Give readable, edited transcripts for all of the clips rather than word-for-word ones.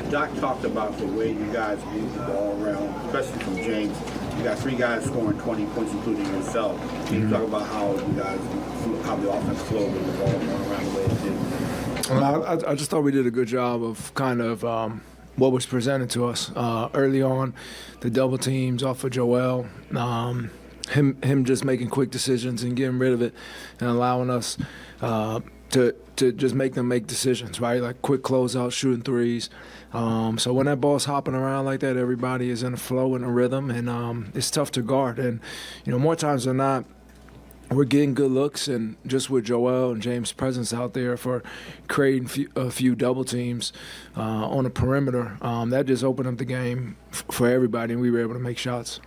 Doc talked about the way you guys move the ball around, especially from James. You got 3 guys scoring 20 points, including yourself. Can you talk about how the offense flowed with the ball going around the way it did? Well, I just thought we did a good job of kind of what was presented to us early on. The double teams off of Joel, him just making quick decisions and getting rid of it, and allowing us to just make them make decisions, right? Like quick closeout, shooting threes. So when that ball's hopping around like that, everybody is in a flow and a rhythm, and it's tough to guard. And more times than not, we're getting good looks, and just with Joel and James' presence out there for creating a few double teams on the perimeter, that just opened up the game for everybody, and we were able to make shots.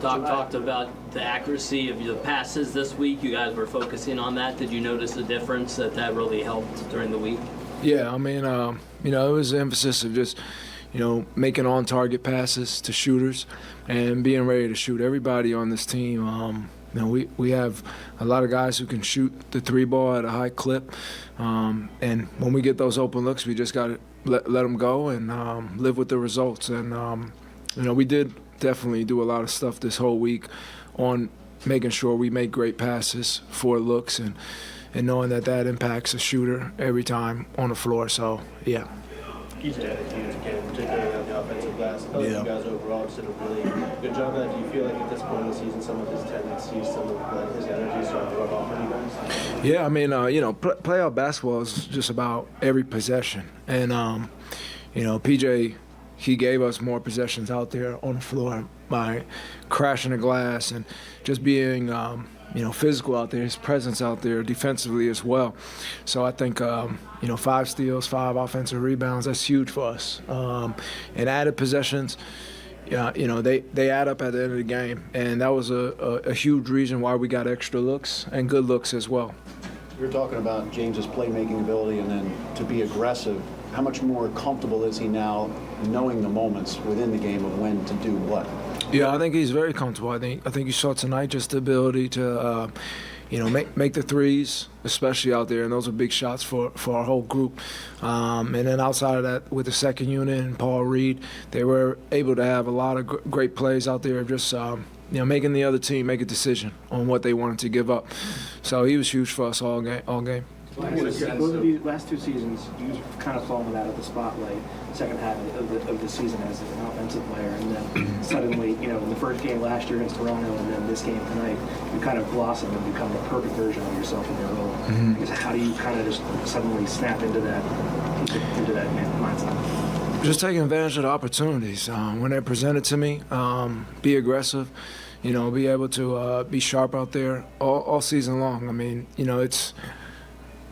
Doc talked about the accuracy of the passes this week. You guys were focusing on that. Did you notice a difference that really helped during the week? Yeah, I mean, it was an emphasis of just, making on-target passes to shooters and being ready to shoot. Everybody on this team, we have a lot of guys who can shoot the 3-ball at a high clip, and when we get those open looks, we just got to let them go and live with the results. And we did definitely do a lot of stuff this whole week on making sure we make great passes for looks and knowing that impacts a shooter every time on the floor. So, yeah. He's done it to you again, particularly on the offensive glass. I feel like you guys overall just did a really good job of that. Do you feel like at this point in the season some of his tendencies, some of his energy is starting to rub off on you guys? Yeah, I mean, playoff basketball is just about every possession. And, PJ, he gave us more possessions out there on the floor by crashing the glass and just being, physical out there, his presence out there defensively as well. So I think, 5 steals, 5 offensive rebounds, that's huge for us. And added possessions, they add up at the end of the game. And that was a huge reason why we got extra looks and good looks as well. You're talking about James's playmaking ability and then to be aggressive. How much more comfortable is he now knowing the moments within the game of when to do what? Yeah, I think he's very comfortable. I think you saw tonight just the ability to, make the threes, especially out there, and those are big shots for our whole group. And then outside of that, with the second unit and Paul Reed, they were able to have a lot of great plays out there, just making the other team make a decision on what they wanted to give up. So he was huge for us all game. Both of these last 2 seasons, you've kind of fallen out of the spotlight second half of the season as an offensive player, and then suddenly, in the first game last year against Toronto, and then this game tonight, you kind of blossomed and become the perfect version of yourself in your role. I guess how do you kind of just suddenly snap into that mindset? Just taking advantage of the opportunities when they're presented to me. Be aggressive. Be able to be sharp out there all season long. I mean,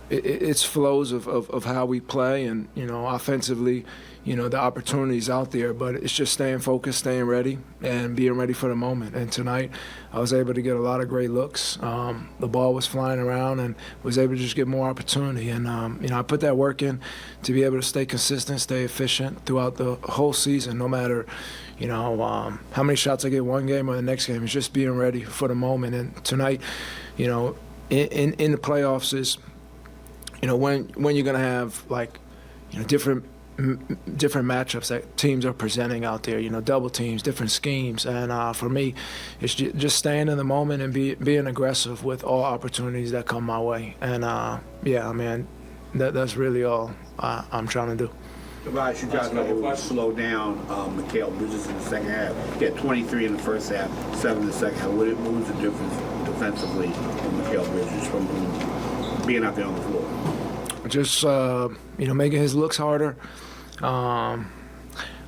it's flows of how we play, and offensively, the opportunities out there, but it's just staying focused, staying ready, and being ready for the moment. And tonight I was able to get a lot of great looks. The ball was flying around and was able to just get more opportunity, and I put that work in to be able to stay consistent, stay efficient throughout the whole season, no matter how many shots I get one game or the next game. It's just being ready for the moment. And tonight, in the playoffs is when you're going to have different matchups that teams are presenting out there, double teams, different schemes. And for me, it's just staying in the moment and being aggressive with all opportunities that come my way. And, that's really all I'm trying to do. Tobias, you guys know slow down Mikal Bridges in the second half. He had 23 in the first half, 7 in the second half. What was the difference defensively from Mikal Bridges from being out there on the floor? Just, making his looks harder. I'm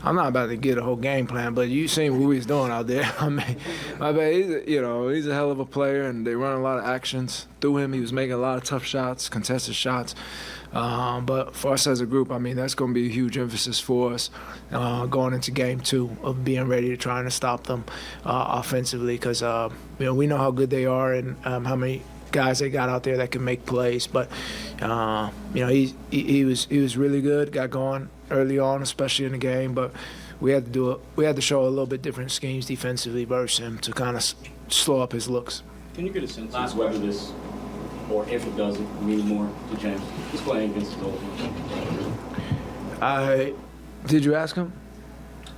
not about to get a whole game plan, but you seen what he's doing out there. I mean, he's a hell of a player, and they run a lot of actions through him. He was making a lot of tough shots, contested shots. But for us as a group, that's going to be a huge emphasis for us going into game 2 of being ready to try and stop them offensively, because we know how good they are and how many guys they got out there that can make plays. But he was really good, got going early on, especially in the game. But we had to show a little bit different schemes defensively versus him to kind of slow up his looks. Can you get a sense of whether this or if it doesn't, mean more to James? Just playing against the Dolphins. Did you ask him?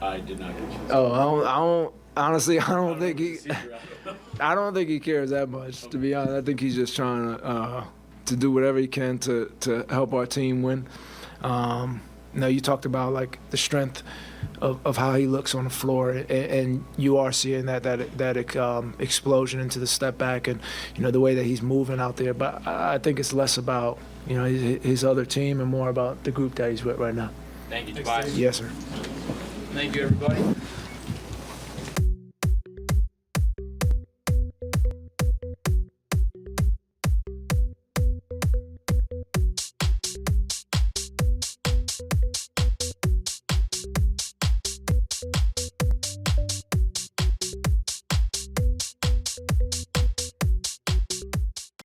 I did not get you. Oh, I don't. Honestly, I don't think he. I don't think he cares that much. To be honest, I think he's just trying to do whatever he can to help our team win. Now you talked about like the strength of how he looks on the floor, and you are seeing that explosion into the step back, and the way that he's moving out there. But I think it's less about his other team and more about the group that he's with right now. Thank you, Tobias. Yes, sir. Thank you, everybody.